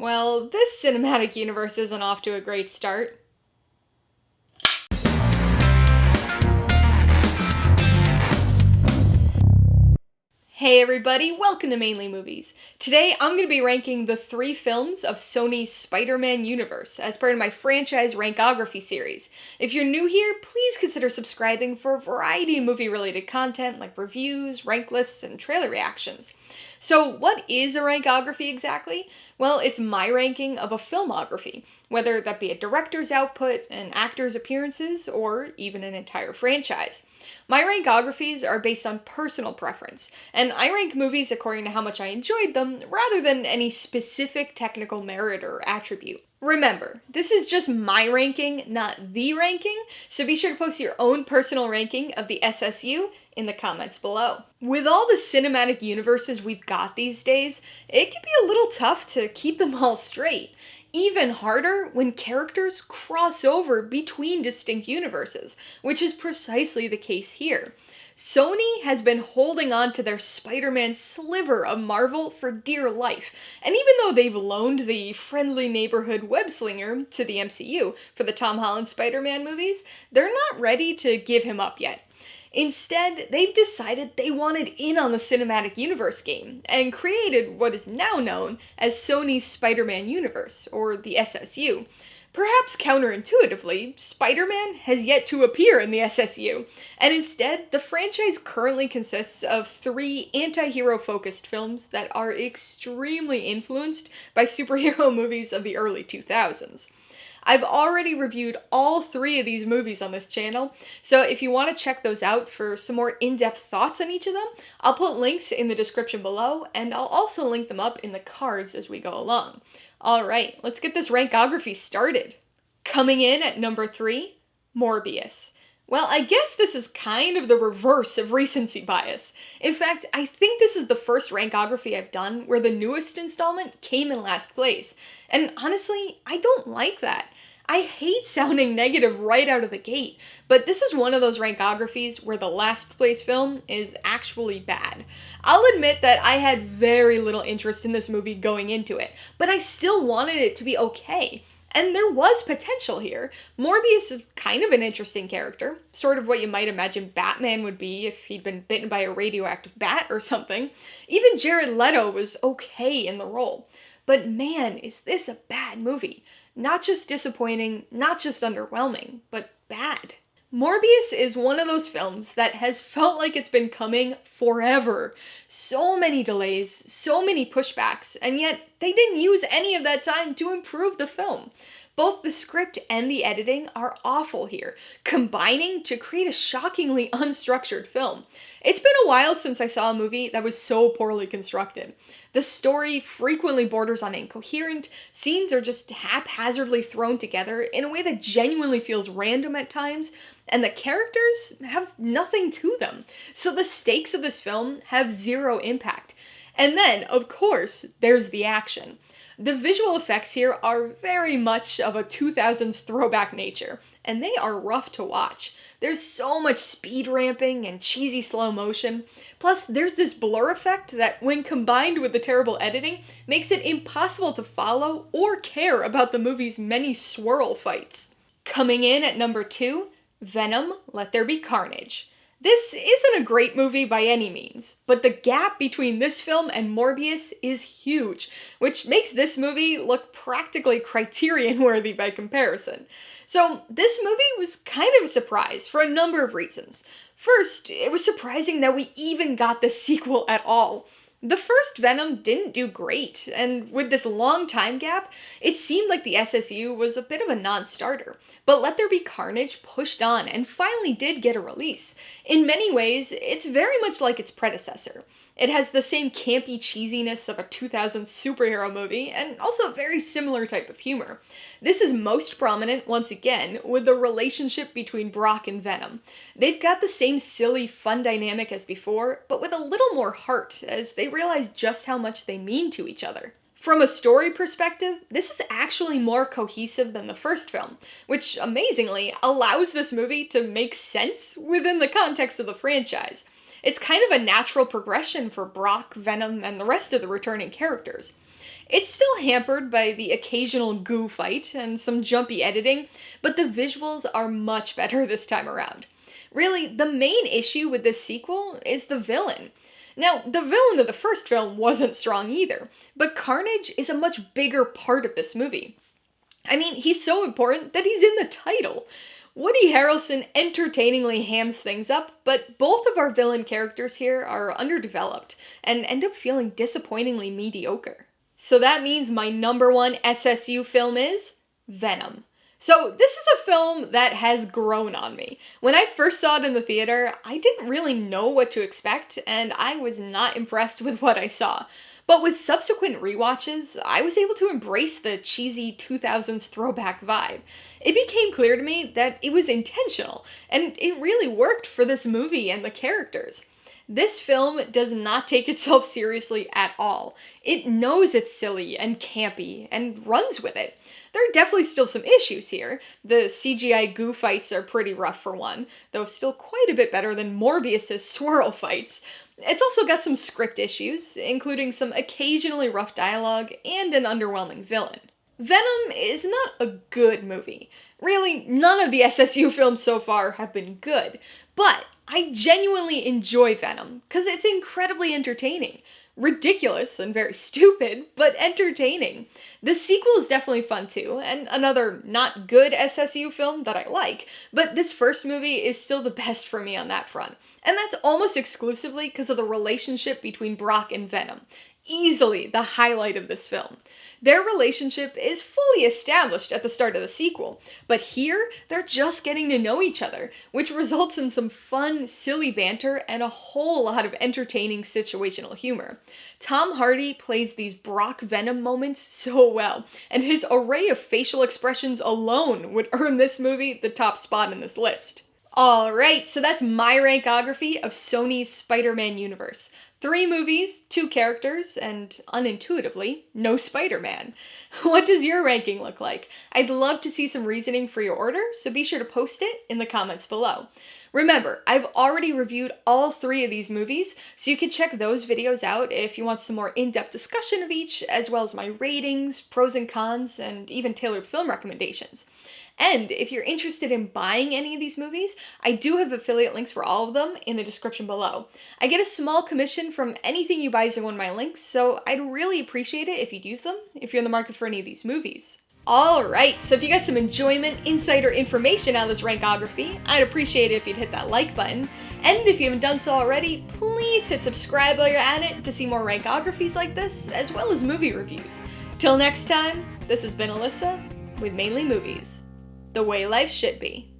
Well, this cinematic universe isn't off to a great start. Hey everybody, welcome to Mainely Movies. Today I'm going to be ranking the 3 films of Sony's Spider-Man universe as part of my franchise Rankography series. If you're new here, please consider subscribing for a variety of movie-related content like reviews, rank lists, and trailer reactions. So what is a rankography exactly? Well, it's my ranking of a filmography, whether that be a director's output, an actor's appearances, or even an entire franchise. My rankographies are based on personal preference, and I rank movies according to how much I enjoyed them rather than any specific technical merit or attribute. Remember, this is just my ranking, not the ranking, so be sure to post your own personal ranking of the SSU in the comments below. With all the cinematic universes we've got these days, it can be a little tough to keep them all straight. Even harder when characters cross over between distinct universes, which is precisely the case here. Sony has been holding on to their Spider-Man sliver of Marvel for dear life, and even though they've loaned the friendly neighborhood web-slinger to the MCU for the Tom Holland Spider-Man movies, they're not ready to give him up yet. Instead, they've decided they wanted in on the cinematic universe game, and created what is now known as Sony's Spider-Man universe, or the SSU. Perhaps counterintuitively, Spider-Man has yet to appear in the SSU, and instead, the franchise currently consists of 3 anti-hero-focused films that are extremely influenced by superhero movies of the early 2000s. I've already reviewed all 3 of these movies on this channel, so if you want to check those out for some more in-depth thoughts on each of them, I'll put links in the description below, and I'll also link them up in the cards as we go along. Alright, let's get this rankography started. Coming in at number 3, Morbius. Well, I guess this is kind of the reverse of recency bias. In fact, I think this is the first rankography I've done where the newest installment came in last place. And honestly, I don't like that. I hate sounding negative right out of the gate, but this is one of those rankographies where the last place film is actually bad. I'll admit that I had very little interest in this movie going into it, but I still wanted it to be okay. And there was potential here. Morbius is kind of an interesting character, sort of what you might imagine Batman would be if he'd been bitten by a radioactive bat or something. Even Jared Leto was okay in the role. But man, is this a bad movie. Not just disappointing, not just underwhelming, but bad. Morbius is one of those films that has felt like it's been coming forever. So many delays, so many pushbacks, and yet they didn't use any of that time to improve the film. Both the script and the editing are awful here, combining to create a shockingly unstructured film. It's been a while since I saw a movie that was so poorly constructed. The story frequently borders on incoherent, scenes are just haphazardly thrown together in a way that genuinely feels random at times, and the characters have nothing to them. So the stakes of this film have zero impact. And then, of course, there's the action. The visual effects here are very much of a 2000s throwback nature, and they are rough to watch. There's so much speed ramping and cheesy slow motion. Plus, there's this blur effect that, when combined with the terrible editing, makes it impossible to follow or care about the movie's many swirl fights. Coming in at number 2, Venom, Let There Be Carnage. This isn't a great movie by any means, but the gap between this film and Morbius is huge, which makes this movie look practically Criterion-worthy by comparison. So this movie was kind of a surprise for a number of reasons. First, it was surprising that we even got this sequel at all. The first Venom didn't do great, and with this long time gap, it seemed like the SSU was a bit of a non-starter. But Let There Be Carnage pushed on and finally did get a release. In many ways, it's very much like its predecessor. It has the same campy cheesiness of a 2000s superhero movie, and also a very similar type of humor. This is most prominent, once again, with the relationship between Brock and Venom. They've got the same silly, fun dynamic as before, but with a little more heart, as they realize just how much they mean to each other. From a story perspective, this is actually more cohesive than the first film, which, amazingly, allows this movie to make sense within the context of the franchise. It's kind of a natural progression for Brock, Venom, and the rest of the returning characters. It's still hampered by the occasional goo fight and some jumpy editing, but the visuals are much better this time around. Really, the main issue with this sequel is the villain. Now, the villain of the first film wasn't strong either, but Carnage is a much bigger part of this movie. I mean, he's so important that he's in the title. Woody Harrelson entertainingly hams things up, but both of our villain characters here are underdeveloped and end up feeling disappointingly mediocre. So that means my number one SSU film is Venom. So this is a film that has grown on me. When I first saw it in the theater, I didn't really know what to expect, and I was not impressed with what I saw. But with subsequent rewatches, I was able to embrace the cheesy 2000s throwback vibe. It became clear to me that it was intentional, and it really worked for this movie and the characters. This film does not take itself seriously at all. It knows it's silly and campy, and runs with it. There are definitely still some issues here. The CGI goo fights are pretty rough for one, though still quite a bit better than Morbius' swirl fights. It's also got some script issues, including some occasionally rough dialogue and an underwhelming villain. Venom is not a good movie. Really, none of the SSU films so far have been good, but I genuinely enjoy Venom, because it's incredibly entertaining. Ridiculous and very stupid, but entertaining. The sequel is definitely fun too, and another not good SSU film that I like, but this first movie is still the best for me on that front. And that's almost exclusively because of the relationship between Brock and Venom. Easily the highlight of this film. Their relationship is fully established at the start of the sequel, but here they're just getting to know each other, which results in some fun, silly banter and a whole lot of entertaining situational humor. Tom Hardy plays these Brock Venom moments so well, and his array of facial expressions alone would earn this movie the top spot in this list. Alright, so that's my rankography of Sony's Spider-Man universe. 3 movies, 2 characters, and unintuitively, no Spider-Man. What does your ranking look like? I'd love to see some reasoning for your order, so be sure to post it in the comments below. Remember, I've already reviewed all 3 of these movies, so you can check those videos out if you want some more in-depth discussion of each, as well as my ratings, pros and cons, and even tailored film recommendations. And if you're interested in buying any of these movies, I do have affiliate links for all of them in the description below. I get a small commission from anything you buy using one of my links, so I'd really appreciate it if you'd use them if you're in the market for any of these movies. Alright, so if you got some enjoyment, insight, or information out of this rankography, I'd appreciate it if you'd hit that like button. And if you haven't done so already, please hit subscribe while you're at it to see more rankographies like this, as well as movie reviews. Till next time, this has been Alyssa with Mainely Movies. The way life should be.